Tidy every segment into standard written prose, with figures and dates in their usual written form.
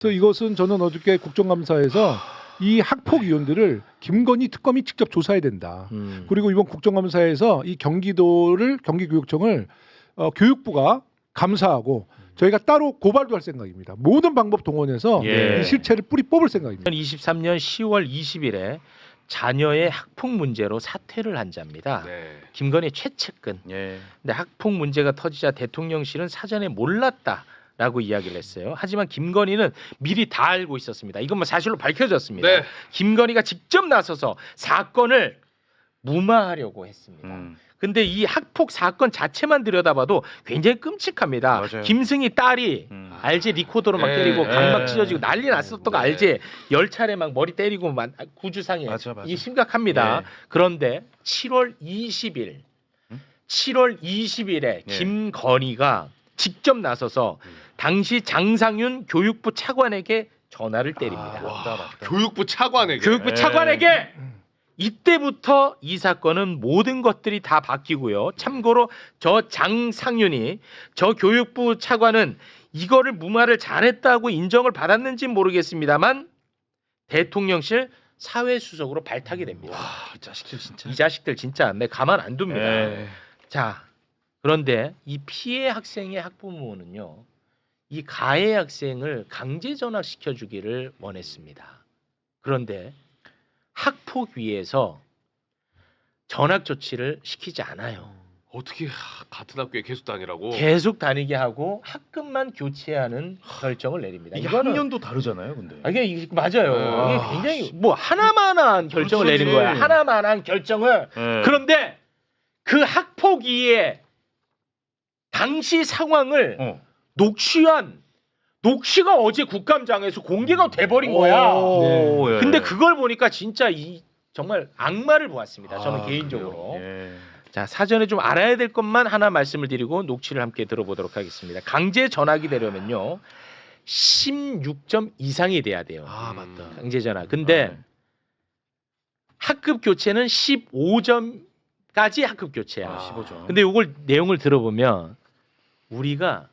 그래서 이것은 저는 어저께 국정감사에서 이 학폭위원들을 김건희 특검이 직접 조사해야 된다. 그리고 이번 국정감사에서 이 경기교육청을 교육부가 감사하고 저희가 따로 고발도 할 생각입니다. 모든 방법 동원해서 이 실체를 뿌리 뽑을 생각입니다. 2023년 10월 20일에 자녀의 학폭 문제로 사퇴를 한 자입니다. 김건희 최측근. 근데 학폭 문제가 터지자 대통령실은 사전에 몰랐다라고 이야기를 했어요. 하지만 김건희는 미리 다 알고 있었습니다. 이건 뭐 사실로 밝혀졌습니다. 김건희가 직접 나서서 사건을 무마하려고 했습니다. 근데 이 학폭 사건 자체만 들여다봐도 굉장히 끔찍합니다. 맞아요. 김승희 딸이 알지 리코더로 막 때리고 각막 찢어지고 난리 났었던 거 알지? 10차례 막 머리 때리고 구주상해. 맞아. 이게 심각합니다. 그런데 7월 20일에 김건희가 직접 나서서 당시 장상윤 교육부 차관에게 전화를 때립니다. 교육부 차관에게. 교육부 차관에게 이때부터 이 사건은 모든 것들이 다 바뀌고요. 참고로 저 장상윤이 저 교육부 차관은 이거를 무마를 잘했다고 인정을 받았는지는 모르겠습니다만 대통령실 사회수석으로 발탁이 됩니다. 이 자식들 진짜. 이 자식들 진짜 내 가만 안 둡니다. 자, 그런데 이 피해 학생의 학부모는요. 이 가해 학생을 강제 전학시켜 주기를 원했습니다. 그런데 학폭위에서 전학 조치를 시키지 않아요. 어떻게 같은 학교에 계속 다니라고? 계속 다니게 하고 학급만 교체하는 결정을 내립니다. 이게 이거는 학년도 다르잖아요, 근데. 이게 맞아요. 이게 굉장히 뭐 하나만한 결정을 그렇지. 내린 거야. 하나만한 결정을. 그런데 그 학폭위의 당시 상황을 녹취가 어제 국감장에서 공개가 돼버린 거야. 근데 그걸 보니까 진짜 정말 악마를 보았습니다. 저는 개인적으로. 자, 사전에 좀 알아야 될 것만 하나 말씀을 드리고 녹취를 함께 들어보도록 하겠습니다. 강제 전학이 되려면요. 16점 이상이 돼야 돼요. 맞다. 강제 전학. 근데 학급 교체는 15점까지 학급 교체야. 15점. 근데 이걸 내용을 들어보면 우리가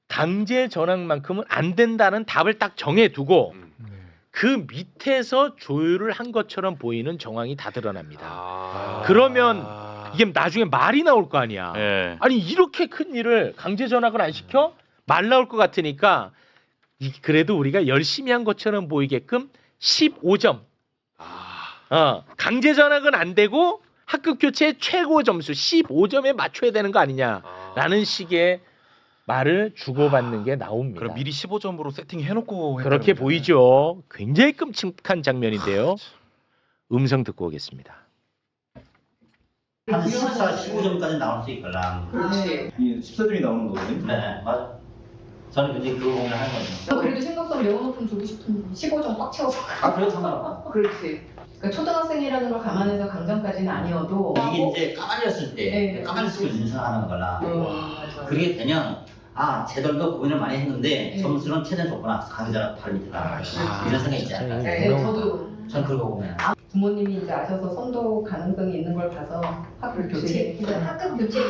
강제 전학만큼은 안 된다는 답을 딱 정해두고 그 밑에서 조율을 한 것처럼 보이는 정황이 다 드러납니다. 그러면 이게 나중에 말이 나올 거 아니야. 아니 이렇게 큰 일을 강제 전학을 안 시켜? 말 나올 것 같으니까 그래도 우리가 열심히 한 것처럼 보이게끔 15점. 강제 전학은 안 되고 학급 교체 최고 점수 15점에 맞춰야 되는 거 아니냐라는 식의 말을 주고받는 게 나옵니다. 그럼 미리 15점으로 세팅해놓고 그렇게 보이죠. 굉장히 끔찍한 장면인데요. 음성 듣고 오겠습니다. 한 14, 15점까지 나올 수 있거나. 그렇지. 14점이 나오는 거거든요. 네, 맞아. 저는 굉장히 그거 보면 하는 거죠. 그래도 생각보다 영어 높음 주고 싶은 15점 꽉 채워서. 그래도 상관없어. 그렇지. 그러니까 초등학생이라는 걸 감안해서 강점까지는 아니어도. 이게 이제 까발렸을 때, 까발렸을 때 인상하는 거나. 맞아. 그렇게 되면, 쟤들도 고민을 많이 했는데, 점수는 최대한 줬구나. 강의자랑 다른 밑에다. 이런 생각이 있지 않을까. 저도. 전 그거 보면. 부모님이 이제 아셔서 선도 가능성이 있는 걸 봐서 학급 교체. 학급 교체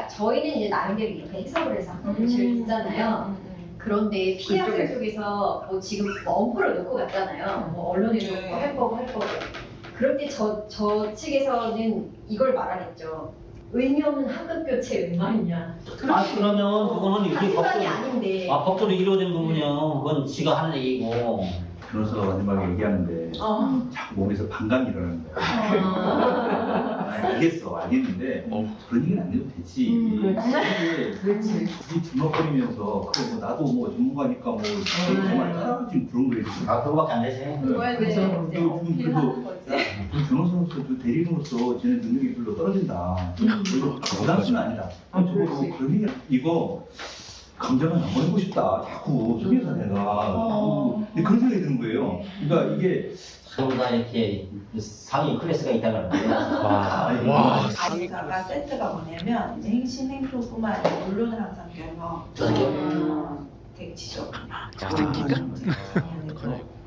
저희는 이제 나름대로 이렇게 해석을 해서 학급 교체를 듣잖아요. 그런데 피해 학생 쪽에서 뭐 지금 엄포를 놓고 갔잖아요. 뭐 언론에도 뭐 할 거고. 그럴 때 저 측에서는 이걸 말하겠죠. 의미 없는 학급 교체 웬말이냐. 그러면 그거는 이게 사실상이 아닌데. 법적으로 이루어진 부분이요. 그건 지가 하는 얘기고. 변호사가 마지막에 얘기하는데 자꾸 몸에서 반감이 일어나는 거야. 알겠는데 그런 얘기는 안 해도 되지. 그렇지. 이 주먹거리면서 그래 뭐 나도 뭐 전문가니까 뭐 정말 지금 그런 거예요. 그거밖에 안 되지. 그거에 대해서 이제 어필하는 거지. 변호사로서 대리인으로서 쟤네 능력이 별로 떨어진다. 그리고 부담수는 아니다. 적어도 그런 얘기 이거 강점을 한번 해보고 싶다. 자꾸 속여서 내가 그런 생각이 드는 거예요. 그러니까 이게 서로 다 이렇게 상위 클래스가 있다는 거예요. 아니다가 센터가 뭐냐면 이제 행신 행토뿐만 아니라 언론을 항상 껴서 되게 지적합니다.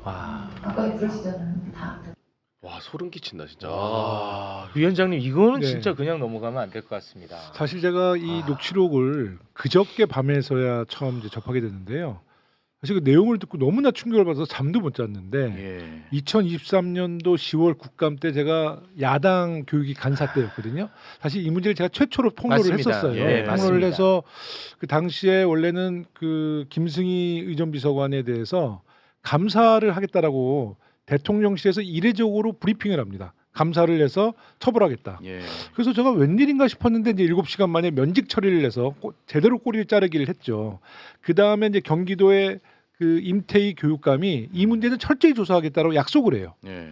아까 그러시잖아요. 다. 와 소름 끼친다 진짜. 위원장님 이거는 네. 진짜 그냥 넘어가면 안 될 것 같습니다. 사실 제가 이 녹취록을 그저께 밤에서야 처음 이제 접하게 됐는데요. 사실 그 내용을 듣고 너무나 충격을 받아서 잠도 못 잤는데 예. 2023년도 10월 국감 때 제가 야당 교육위 간사 때였거든요. 사실 이 문제를 제가 최초로 폭로를 맞습니다. 했었어요. 예, 폭로를 맞습니다. 해서 그 당시에 원래는 그 김승희 의전비서관에 대해서 감사를 하겠다라고 대통령실에서 이례적으로 브리핑을 합니다. 감사를 해서 처벌하겠다. 예. 그래서 제가 웬일인가 싶었는데 이제 7시간 만에 면직 처리를 해서 제대로 꼬리를 자르기를 했죠. 그 다음에 이제 경기도의 그 임태희 교육감이 이 문제는 철저히 조사하겠다고 약속을 해요. 예.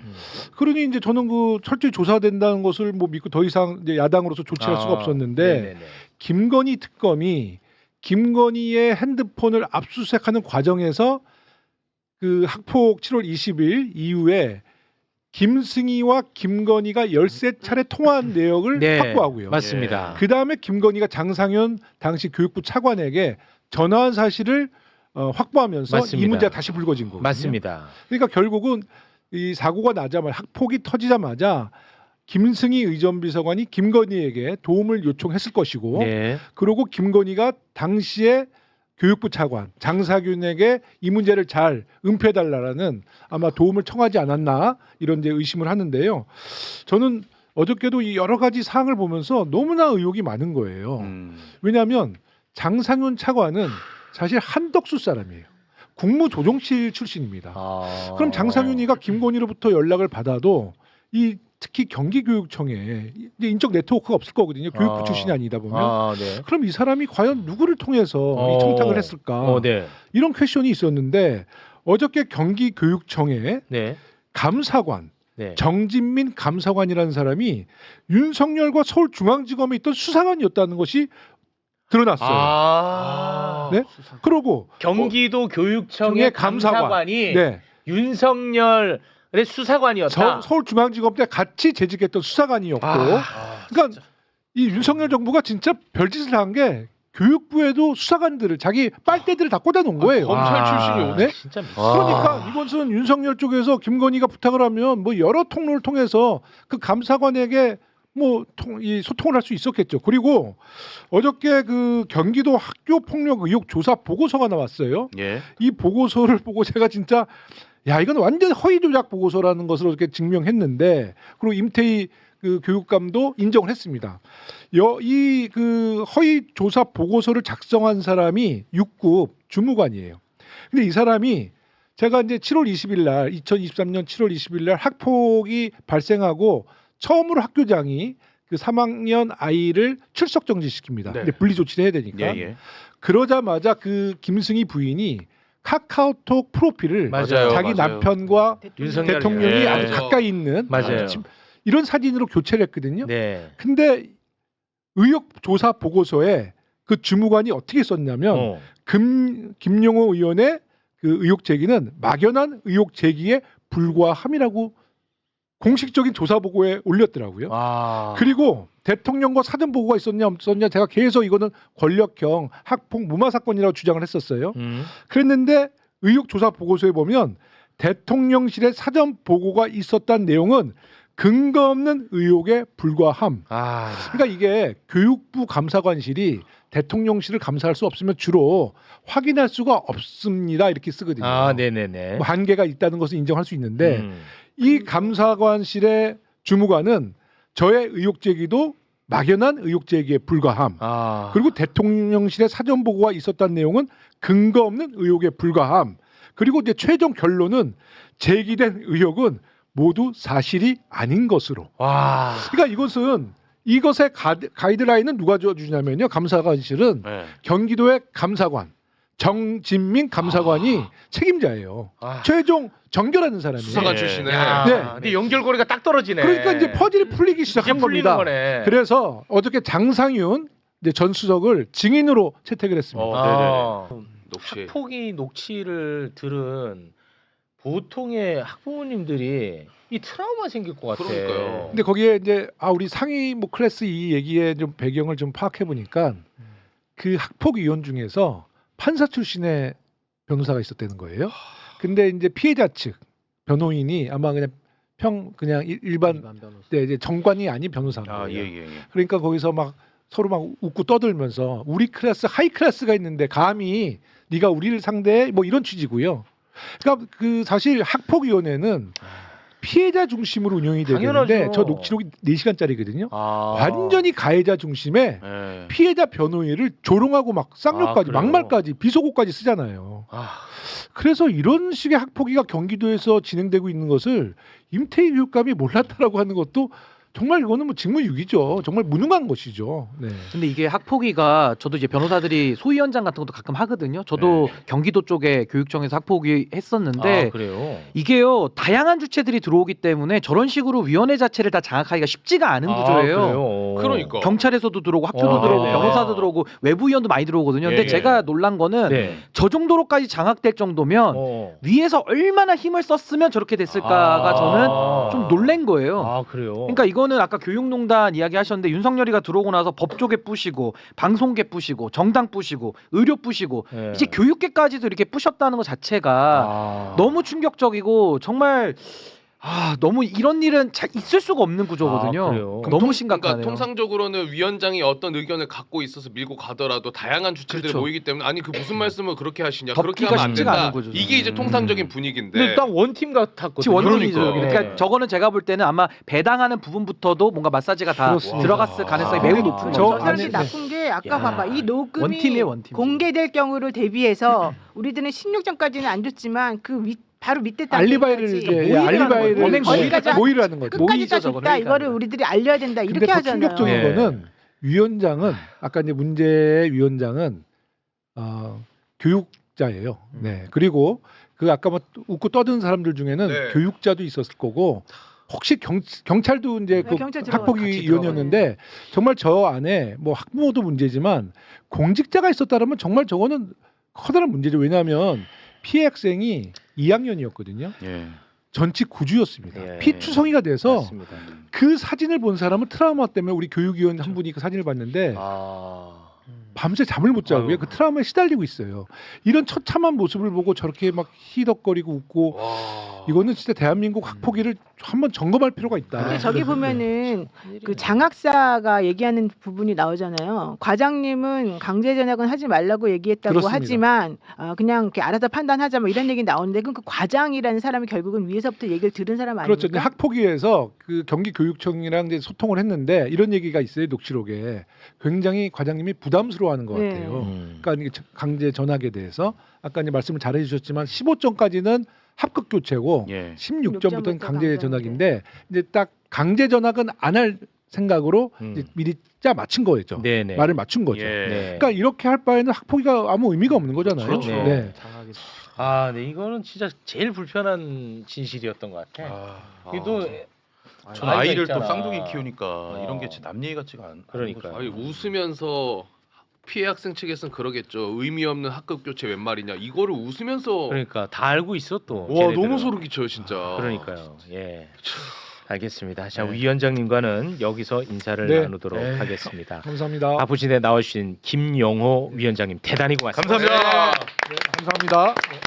그러니 이제 저는 그 철저히 조사된다는 것을 뭐 믿고 더 이상 이제 야당으로서 조치할 수가 없었는데 네네네. 김건희 특검이 김건희의 핸드폰을 압수수색하는 과정에서 그 학폭 7월 20일 이후에 김승희와 김건희가 13차례 통화한 내역을 네, 확보하고요. 맞습니다. 그 다음에 김건희가 장상현 당시 교육부 차관에게 전화한 사실을 확보하면서 맞습니다. 이 문제가 다시 불거진 거거든요. 맞습니다. 그러니까 결국은 이 사고가 나자마자 학폭이 터지자마자 김승희 의전비서관이 김건희에게 도움을 요청했을 것이고 네. 그리고 김건희가 당시에 교육부 차관 장사균에게 이 문제를 잘 은폐해달라는 아마 도움을 청하지 않았나 이런 데 의심을 하는데요. 저는 어저께도 이 여러 가지 사항을 보면서 너무나 의혹이 많은 거예요. 왜냐하면 장상윤 차관은 사실 한덕수 사람이에요. 국무조정실 출신입니다. 그럼 장상윤이가 김건희로부터 연락을 받아도 이 특히 경기교육청에 이제 인적 네트워크가 없을 거거든요. 교육부 출신이 아니다 보면. 네. 그럼 이 사람이 과연 누구를 통해서 이 청탁을 했을까? 네. 이런 퀘션이 있었는데 어저께 경기교육청에 네. 감사관 네. 정진민 감사관이라는 사람이 윤석열과 서울중앙지검에 있던 수사관이었다는 것이 드러났어요. 네? 그러고 경기도 교육청의 감사관이 네. 윤석열의 수사관이었다. 서울중앙지검 때 같이 재직했던 수사관이었고 그러니까 이 윤석열 정부가 진짜 별짓을 한 게 교육부에도 수사관들을 자기 빨대들을 다 꽂아놓은 거예요. 검찰 출신이 네? 진짜 그러니까 이것은 윤석열 쪽에서 김건희가 부탁을 하면 뭐 여러 통로를 통해서 그 감사관에게 뭐 이 소통을 할 수 있었겠죠. 그리고 어저께 그 경기도 학교 폭력 의혹 조사 보고서가 나왔어요. 예. 이 보고서를 보고 제가 진짜 야 이건 완전 허위 조작 보고서라는 것으로 이렇게 증명했는데 그리고 임태희 그 교육감도 인정을 했습니다. 이 그 허위 조사 보고서를 작성한 사람이 6급 주무관이에요. 근데 이 사람이 제가 이제 7월 20일 날 2023년 7월 20일 날 학폭이 발생하고 처음으로 학교장이 그 3학년 아이를 출석 정지시킵니다. 네. 근데 분리 조치를 해야 되니까. 예. 그러자마자 그 김승희 부인이 카카오톡 프로필을 맞아요, 자기 맞아요. 남편과 윤석열 대통령이 예. 아주 가까이 있는 맞아요. 이런 사진으로 교체를 했거든요. 네. 근데 의혹 조사 보고서에 그 주무관이 어떻게 썼냐면 김용호 의원의 그 의혹 제기는 막연한 의혹 제기에 불과함이라고 공식적인 조사 보고에 올렸더라고요. 그리고 대통령과 사전 보고가 있었냐 없었냐 제가 계속 이거는 권력형 학폭 무마 사건이라고 주장을 했었어요. 그랬는데 의혹 조사 보고서에 보면 대통령실의 사전 보고가 있었다는 내용은 근거 없는 의혹에 불과함. 그러니까 이게 교육부 감사관실이 대통령실을 감사할 수 없으면 주로 확인할 수가 없습니다. 이렇게 쓰거든요. 네네네. 뭐 한계가 있다는 것을 인정할 수 있는데 이 감사관실의 주무관은 저의 의혹 제기도 막연한 의혹 제기에 불과함. 그리고 대통령실의 사전 보고가 있었다는 내용은 근거 없는 의혹에 불과함. 그리고 이제 최종 결론은 제기된 의혹은 모두 사실이 아닌 것으로. 그러니까 이것의 가이드라인은 누가 주냐면요. 감사관실은 경기도의 감사관 정진민 감사관이 책임자예요. 최종 정결하는 사람이에요. 수사관 출신에. 네. 근데 연결고리가 딱 떨어지네. 그러니까 이제 퍼즐이 풀리기 시작한 이제 풀리는 겁니다. 거네. 그래서 어저께 장상윤 이제 전 수석을 증인으로 채택을 했습니다. 녹취. 학폭이 녹취를 들은 보통의 학부모님들이 이 트라우마 생길 것 같아. 그러니까요. 근데 거기에 이제 우리 상위 뭐 클래스 이 얘기의 좀 배경을 좀 파악해 보니까 그 학폭 위원 중에서 판사 출신의 변호사가 있었다는 거예요. 근데 이제 피해자 측 변호인이 아마 그냥 일반 네, 이제 정관이 아닌 변호사인 거예요. 예. 그러니까 거기서 막 서로 막 웃고 떠들면서 우리 클래스 하이 클래스가 있는데 감히 네가 우리를 상대해 뭐 이런 취지고요. 그러니까 그 사실 학폭위원회는 피해자 중심으로 운영이 되는데 당연하죠. 저 녹취록이 4시간짜리거든요. 아. 완전히 가해자 중심에 네. 피해자 변호인을 조롱하고 막 쌍욕까지 그래요? 막말까지 비속어까지 쓰잖아요. 그래서 이런 식의 학폭위가 경기도에서 진행되고 있는 것을 임태희 교육감이 몰랐다라고 하는 것도 정말 이거는 뭐 직무유기죠. 정말 무능한 것이죠. 네. 근데 이게 학폭위가 저도 이제 변호사들이 소위원장 같은 것도 가끔 하거든요. 저도 경기도 쪽에 교육청에서 학폭위 했었는데 그래요. 이게요 다양한 주체들이 들어오기 때문에 저런 식으로 위원회 자체를 다 장악하기가 쉽지가 않은 구조예요. 그래요? 그러니까. 경찰에서도 들어오고 학교도 들어오고 네네. 변호사도 들어오고 외부 위원도 많이 들어오거든요. 근데 예. 제가 놀란 거는 네. 저 정도로까지 장악될 정도면 위에서 얼마나 힘을 썼으면 저렇게 됐을까가 저는 좀 놀란 거예요. 아 그래요. 그러니까 이거는 아까 교육농단 이야기 하셨는데 윤석열이가 들어오고 나서 법조계 부시고 방송계 부시고 정당 부시고 의료 부시고 네. 이제 교육계까지도 이렇게 부셨다는 것 자체가 너무 충격적이고 정말 너무 이런 일은 있을 수가 없는 구조거든요. 그래요? 너무 심각하네요. 그러니까 통상적으로는 위원장이 어떤 의견을 갖고 있어서 밀고 가더라도 다양한 주체들이 그렇죠. 모이기 때문에 아니 그 무슨 말씀을 그렇게 하시냐 그렇게 덮기가 하면 안 쉽지가 된다. 않은 거죠. 이게 이제 통상적인 분위기인데. 근데 딱 원팀 같았거든요. 지금 원팀이죠. 그러니까. 그러니까 저거는 제가 볼 때는 아마 배당하는 부분부터도 뭔가 마사지가 다 그렇습니다. 들어갔을 가능성이 매우 높은 저 거죠. 안에- 사실 나쁜 게 아까 야. 봐봐 이 녹음이 원팀이에요, 원팀. 공개될 경우를 대비해서 우리들은 16점까지는 안 줬지만 바로 밑에 알리바이를 단계까지 이제 모의를 하는 알리바이를 거예요. 범행 거기까지 모의를 하는 거죠. 끝까지 모의죠, 다 저거는. 줬다 이거를 그러니까. 우리들이 알려야 된다 근데 이렇게 더 하잖아요. 충격적인 네. 거는 위원장은 아까 이제 문제의 위원장은 교육자예요. 네. 그리고 그 아까 뭐 웃고 떠드는 사람들 중에는 네. 교육자도 있었을 거고 혹시 경찰도 이제 네, 그 경찰 들어가요. 학폭위원이었는데 정말 저 안에 뭐 학부모도 문제지만 공직자가 있었다면 정말 저거는 커다란 문제죠. 왜냐하면 피해 학생이 2학년이었거든요. 예. 전치 9주였습니다. 예. 피투성이가 돼서 맞습니다. 그 사진을 본 사람은 트라우마 때문에 우리 교육위원 한 분이 그 사진을 봤는데 밤새 잠을 못 자고요. 아유. 그 트라우마에 시달리고 있어요. 이런 처참한 모습을 보고 저렇게 막 희덕거리고 웃고 이거는 진짜 대한민국 학폭위를 한번 점검할 필요가 있다. 근데 저기 보면은 그 장학사가 얘기하는 부분이 나오잖아요. 과장님은 강제 전학은 하지 말라고 얘기했다고 그렇습니다. 하지만 그냥 이렇게 알아서 판단하자 뭐 이런 얘기 나오는데 그럼 그 과장이라는 사람이 결국은 위에서부터 얘기를 들은 사람 아닙니까? 그렇죠. 이제 학폭위에서 그 경기교육청이랑 이제 소통을 했는데 이런 얘기가 있어요. 녹취록에 굉장히 과장님이 부담스러워하는 것 네. 같아요. 그러니까 이게 강제 전학에 대해서 아까 이제 말씀을 잘 해주셨지만 15점까지는 합격 교체고 예. 16점부터는 강제 강제 전학인데 이제 딱 강제 전학은 안 할 생각으로 이제 미리 짜 맞춘 거였죠. 네네. 말을 맞춘 거죠. 예. 네. 그러니까 이렇게 할 바에는 학폭위가 아무 의미가 없는 거잖아요. 그렇죠. 네. 네, 이거는 진짜 제일 불편한 진실이었던 것 같아. 이도 전 아이를 또 있잖아. 쌍둥이 키우니까 이런 게 진짜 남 얘기 같지가 않. 그러니까요. 아니 웃으면서 피해 학생 측에서는 그러겠죠. 의미 없는 학급 교체 웬 말이냐. 이거를 웃으면서 그러니까 다 알고 있어 또. 와 쟤네들은. 너무 소름 끼쳐요 진짜. 그러니까요. 예. 알겠습니다. 자, 네. 위원장님과는 여기서 인사를 네. 나누도록 네. 하겠습니다. 감사합니다. 바쁘신데 나오신 김영호 위원장님 대단히 고맙습니다. 감사합니다. 네, 감사합니다.